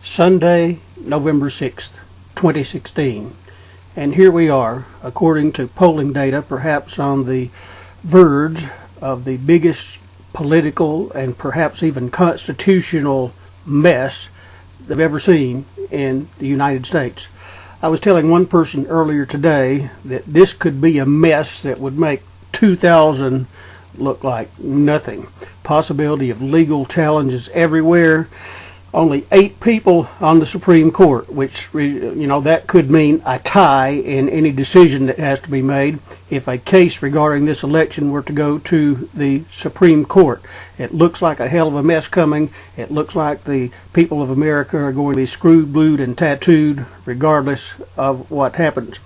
Sunday, November 6th, 2016. And here we are, according to polling data, perhaps on the verge of the biggest political and perhaps even constitutional mess they've ever seen in the United States. I was telling one person earlier today that this could be a mess that would make 2000 look like nothing. Possibility of legal challenges everywhere. Only 8 people on the Supreme Court, which, that could mean a tie in any decision that has to be made if a case regarding this election were to go to the Supreme Court. It looks like a hell of a mess coming. It looks like the people of America are going to be screwed, glued, and tattooed regardless of what happens.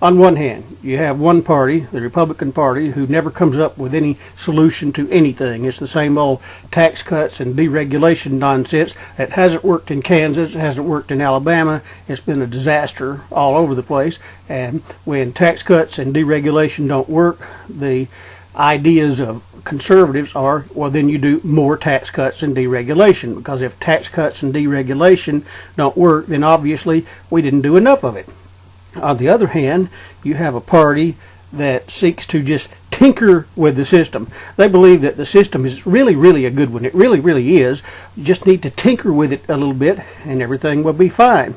On one hand, you have one party, the Republican Party, who never comes up with any solution to anything. It's the same old tax cuts and deregulation nonsense that hasn't worked in Kansas, hasn't worked in Alabama. It's been a disaster all over the place. And when tax cuts and deregulation don't work, the ideas of conservatives are, well, then you do more tax cuts and deregulation, because if tax cuts and deregulation don't work, then obviously we didn't do enough of it. On the other hand, you have a party that seeks to just tinker with the system. They believe that the system is really, really a good one. It really, really is. You just need to tinker with it a little bit and everything will be fine.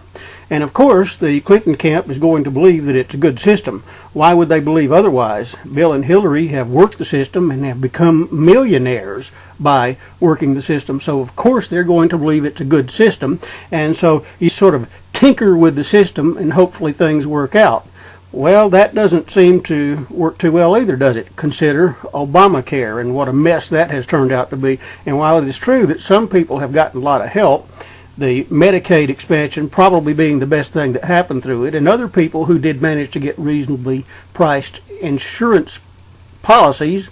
And of course, the Clinton camp is going to believe that it's a good system. Why would they believe otherwise? Bill and Hillary have worked the system and have become millionaires by working the system. So of course they're going to believe it's a good system. And so you sort of tinker with the system and hopefully things work out. Well, that doesn't seem to work too well either, does it? Consider Obamacare and what a mess that has turned out to be. And while it is true that some people have gotten a lot of help, the Medicaid expansion probably being the best thing that happened through it, and other people who did manage to get reasonably priced insurance policies,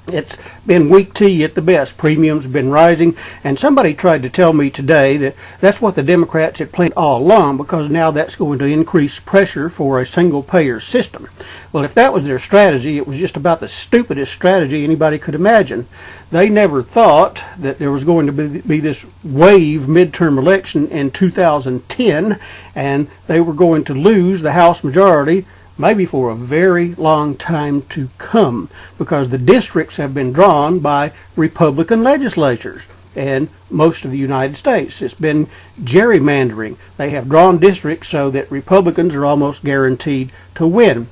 it's been weak tea at the best. Premiums have been rising, and somebody tried to tell me today that that's what the Democrats had planned all along, because now that's going to increase pressure for a single-payer system. Well, if that was their strategy, it was just about the stupidest strategy anybody could imagine. They never thought that there was going to be this wave midterm election in 2010, and they were going to lose the House majority maybe for a very long time to come, because the districts have been drawn by Republican legislatures and most of the United States. It's been gerrymandering. They have drawn districts so that Republicans are almost guaranteed to win.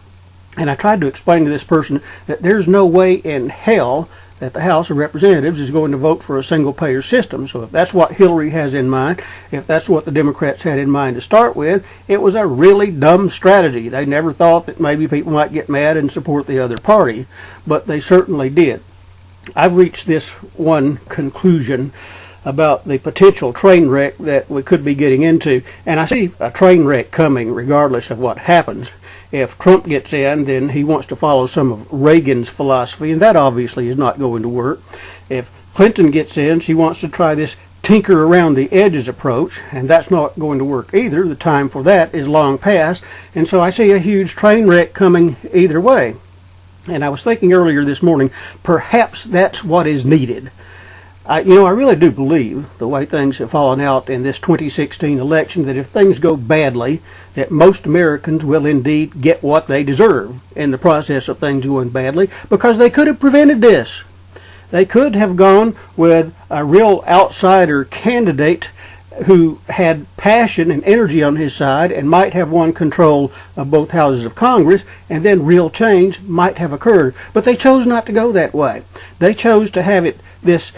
And I tried to explain to this person that there's no way in hell that the House of Representatives is going to vote for a single-payer system. So if that's what Hillary has in mind, if that's what the Democrats had in mind to start with, it was a really dumb strategy. They never thought that maybe people might get mad and support the other party, but they certainly did. I've reached this one conclusion about the potential train wreck that we could be getting into, and I see a train wreck coming regardless of what happens. If Trump gets in, then he wants to follow some of Reagan's philosophy, and that obviously is not going to work. If Clinton gets in, she wants to try this tinker around the edges approach, and that's not going to work either. The time for that is long past, and so I see a huge train wreck coming either way. And I was thinking earlier this morning, perhaps that's what is needed. I really do believe, the way things have fallen out in this 2016 election, that if things go badly, that most Americans will indeed get what they deserve in the process of things going badly, because they could have prevented this. They could have gone with a real outsider candidate who had passion and energy on his side and might have won control of both houses of Congress, and then real change might have occurred. But they chose not to go that way. They chose to have it this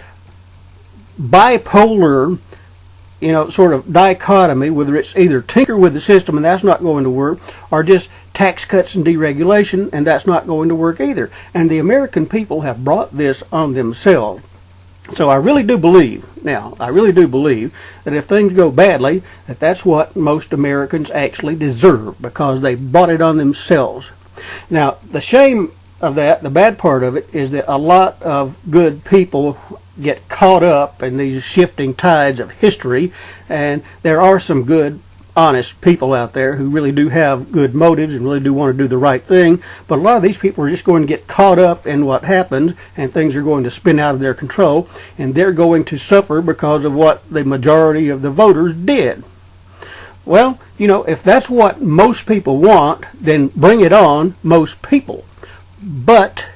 bipolar, sort of dichotomy, whether it's either tinker with the system and that's not going to work, or just tax cuts and deregulation and that's not going to work either. And the American people have brought this on themselves. So I really do believe that if things go badly, that's what most Americans actually deserve, because they brought it on themselves. Now, the shame of that, the bad part of it, is that a lot of good people get caught up in these shifting tides of history, and there are some good honest people out there who really do have good motives and really do want to do the right thing. But a lot of these people are just going to get caught up in what happened, and things are going to spin out of their control, and they're going to suffer because of what the majority of the voters did. Well, you know, if that's what most people want, then bring it on, most people. But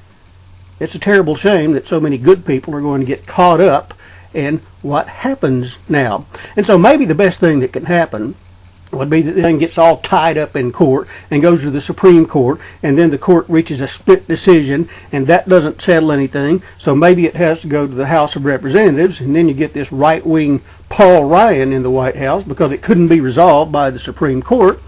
it's a terrible shame that so many good people are going to get caught up in what happens now. And so maybe the best thing that can happen would be that the thing gets all tied up in court and goes to the Supreme Court, and then the court reaches a split decision, and that doesn't settle anything, so maybe it has to go to the House of Representatives, and then you get this right-wing Paul Ryan in the White House because it couldn't be resolved by the Supreme Court.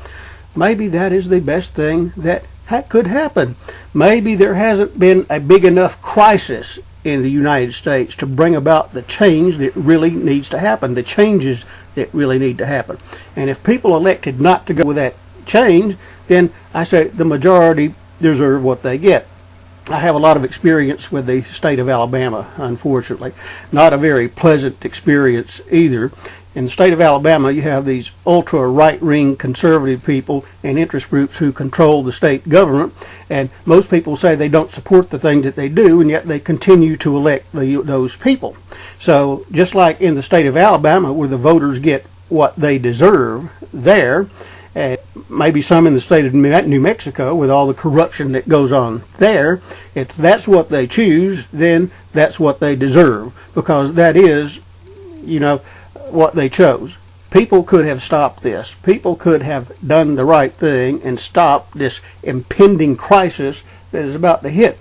Maybe that is the best thing that could happen. Maybe there hasn't been a big enough crisis in the United States to bring about the change that really needs to happen, the changes that really need to happen. And if people elected not to go with that change, then I say the majority deserve what they get. I have a lot of experience with the state of Alabama, unfortunately. Not a very pleasant experience either. In the state of Alabama, you have these ultra right-wing conservative people and interest groups who control the state government, and most people say they don't support the things that they do, and yet they continue to elect those people. So just like in the state of Alabama, where the voters get what they deserve there, and maybe some in the state of New Mexico with all the corruption that goes on there, if that's what they choose, then that's what they deserve, because that is, you know, what they chose. People could have stopped this. People could have done the right thing and stopped this impending crisis that is about to hit.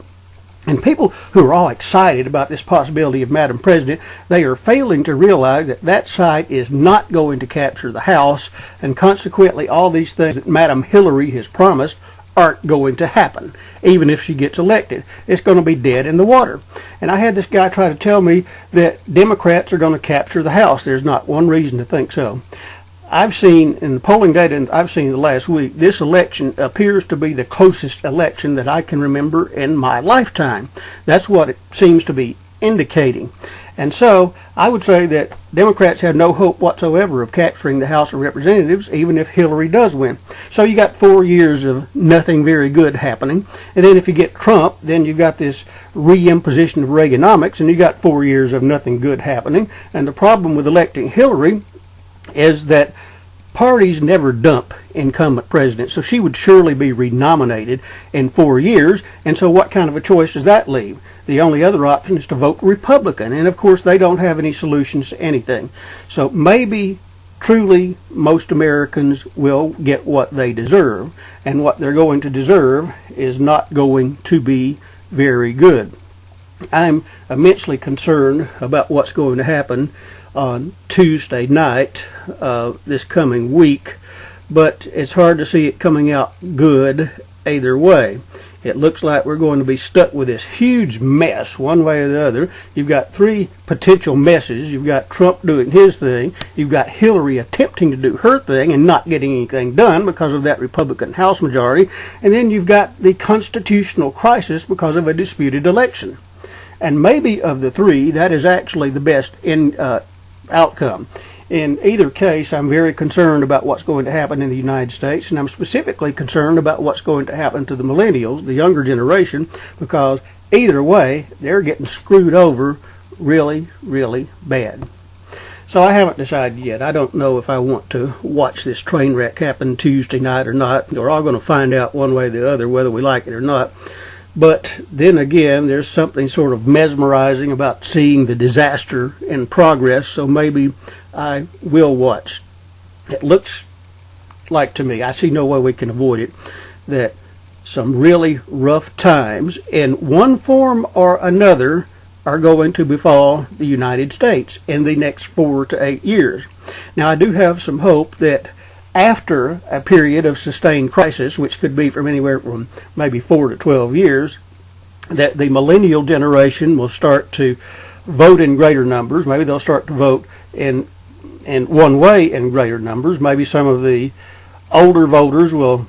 And people who are all excited about this possibility of Madam President, they are failing to realize that that side is not going to capture the House, and consequently all these things that Madam Hillary has promised aren't going to happen, even if she gets elected. It's going to be dead in the water. And I had this guy try to tell me that Democrats are going to capture the House. There's not one reason to think so. I've seen in the polling data I've seen the last week, this election appears to be the closest election that I can remember in my lifetime. That's what it seems to be indicating. And so I would say that Democrats have no hope whatsoever of capturing the House of Representatives, even if Hillary does win. So you got 4 years of nothing very good happening. And then if you get Trump, then you got this re-imposition of Reaganomics, and you got 4 years of nothing good happening. And the problem with electing Hillary is that parties never dump incumbent presidents, so she would surely be renominated in 4 years. And so what kind of a choice does that leave? The only other option is to vote Republican, and of course they don't have any solutions to anything. So maybe truly most Americans will get what they deserve, and what they're going to deserve is not going to be very good. I'm immensely concerned about what's going to happen on Tuesday night this coming week, but it's hard to see it coming out good either way. It looks like we're going to be stuck with this huge mess one way or the other. You've got three potential messes. You've got Trump doing his thing. You've got Hillary attempting to do her thing and not getting anything done because of that Republican House majority. And then you've got the constitutional crisis because of a disputed election. And maybe of the three, that is actually the best outcome. In either case, I'm very concerned about what's going to happen in the United States, and I'm specifically concerned about what's going to happen to the millennials, the younger generation, because either way, they're getting screwed over really, really bad. So I haven't decided yet. I don't know if I want to watch this train wreck happen Tuesday night or not. We're all going to find out one way or the other whether we like it or not. But then again, there's something sort of mesmerizing about seeing the disaster in progress, so maybe I will watch. It looks like to me, I see no way we can avoid it, that some really rough times in one form or another are going to befall the United States in the next 4 to 8 years. Now, I do have some hope that after a period of sustained crisis, which could be from anywhere from maybe 4 to 12 years, that the millennial generation will start to vote in greater numbers. Maybe they'll start to vote in one way in greater numbers. Maybe some of the older voters will,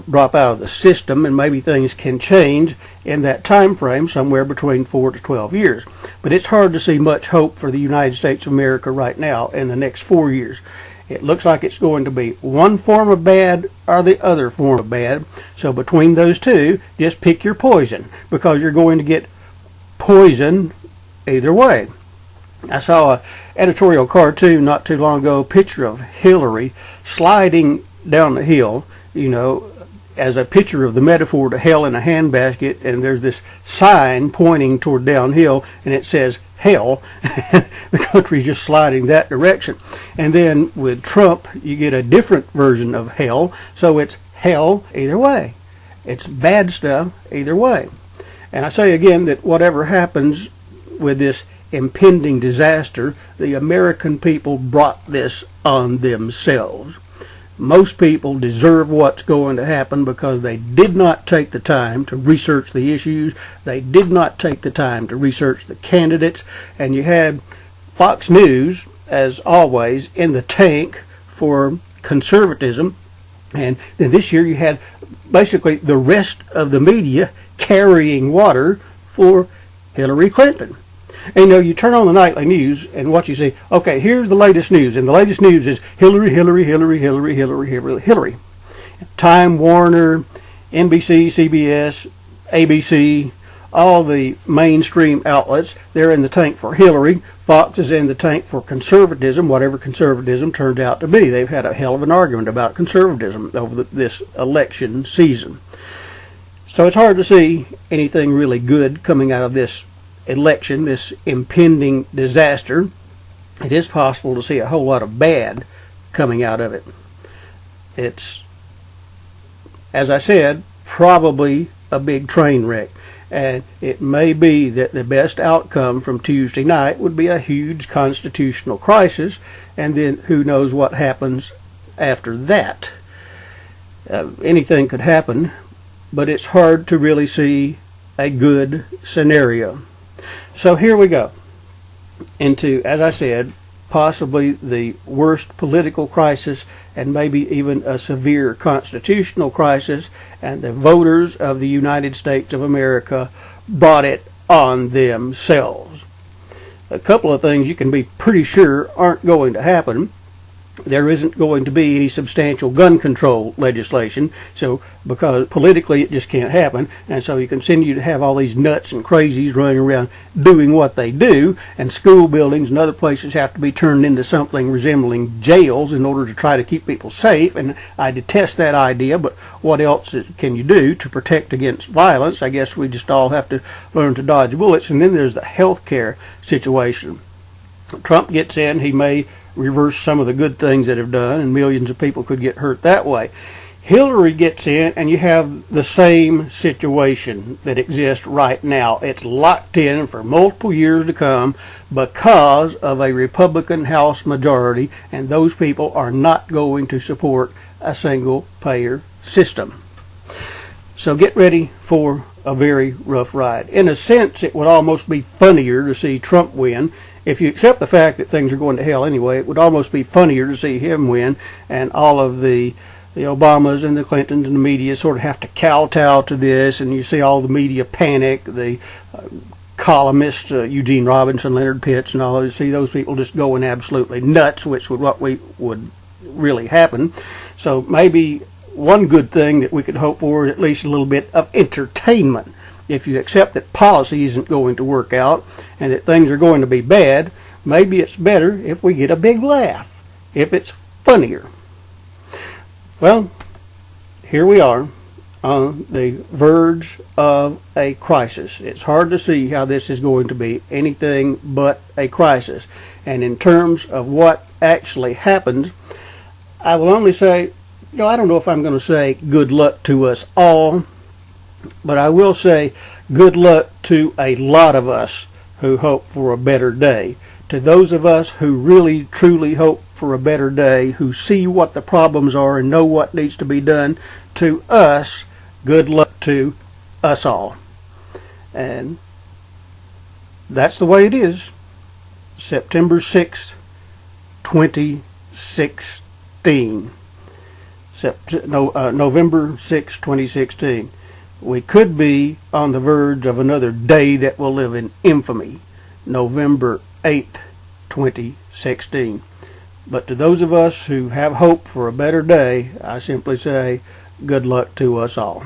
drop out of the system, and maybe things can change in that time frame, somewhere between 4 to 12 years. But it's hard to see much hope for the United States of America right now in the next 4 years. It looks like it's going to be one form of bad or the other form of bad. So between those two, just pick your poison, because you're going to get poison either way. I saw an editorial cartoon not too long ago, a picture of Hillary sliding down the hill, as a picture of the metaphor to hell in a handbasket, and there's this sign pointing toward downhill, and it says hell. The country's just sliding that direction. And then with Trump, you get a different version of hell, so it's hell either way. It's bad stuff either way. And I say again that whatever happens with this impending disaster, the American people brought this on themselves. Most people deserve what's going to happen because they did not take the time to research the issues. They did not take the time to research the candidates. And you had Fox News, as always, in the tank for conservatism. And then this year you had basically the rest of the media carrying water for Hillary Clinton. And you turn on the nightly news and what you see, okay, here's the latest news. And the latest news is Hillary, Hillary, Hillary, Hillary, Hillary, Hillary, Hillary. Time Warner, NBC, CBS, ABC, all the mainstream outlets, they're in the tank for Hillary. Fox is in the tank for conservatism, whatever conservatism turned out to be. They've had a hell of an argument about conservatism over this election season. So it's hard to see anything really good coming out of this election, this impending disaster. It is possible to see a whole lot of bad coming out of it. It's, as I said, probably a big train wreck. And it may be that the best outcome from Tuesday night would be a huge constitutional crisis, and then who knows what happens after that. Anything could happen, but it's hard to really see a good scenario. So here we go into, as I said, possibly the worst political crisis and maybe even a severe constitutional crisis, and the voters of the United States of America brought it on themselves. A couple of things you can be pretty sure aren't going to happen. There isn't going to be any substantial gun control legislation, so because politically it just can't happen, and so you continue to have all these nuts and crazies running around doing what they do, and school buildings and other places have to be turned into something resembling jails in order to try to keep people safe, and I detest that idea, but what else can you do to protect against violence? I guess we just all have to learn to dodge bullets. And then there's the health care situation. Trump gets in, he may reverse some of the good things that have done, and millions of people could get hurt that way. Hillary gets in, and you have the same situation that exists right now. It's locked in for multiple years to come because of a Republican House majority, and those people are not going to support a single-payer system. So get ready for a very rough ride. In a sense, it would almost be funnier to see Trump win. If you accept the fact that things are going to hell anyway, it would almost be funnier to see him win, and all of the Obamas and the Clintons and the media sort of have to kowtow to this, and you see all the media panic, the columnists, Eugene Robinson, Leonard Pitts, and all those, see those people just going absolutely nuts, which would what we would really happen. So maybe one good thing that we could hope for is at least a little bit of entertainment. If you accept that policy isn't going to work out and that things are going to be bad, maybe it's better if we get a big laugh, if it's funnier. Well, here we are on the verge of a crisis. It's hard to see how this is going to be anything but a crisis. And in terms of what actually happens, I will only say, I don't know if I'm going to say good luck to us all, but I will say good luck to a lot of us who hope for a better day. To those of us who really truly hope for a better day, who see what the problems are and know what needs to be done, to us, good luck to us all. And that's the way it is. September 6th, 2016. November 6, 2016. We could be on the verge of another day that will live in infamy. November 8th, 2016. But to those of us who have hope for a better day, I simply say, good luck to us all.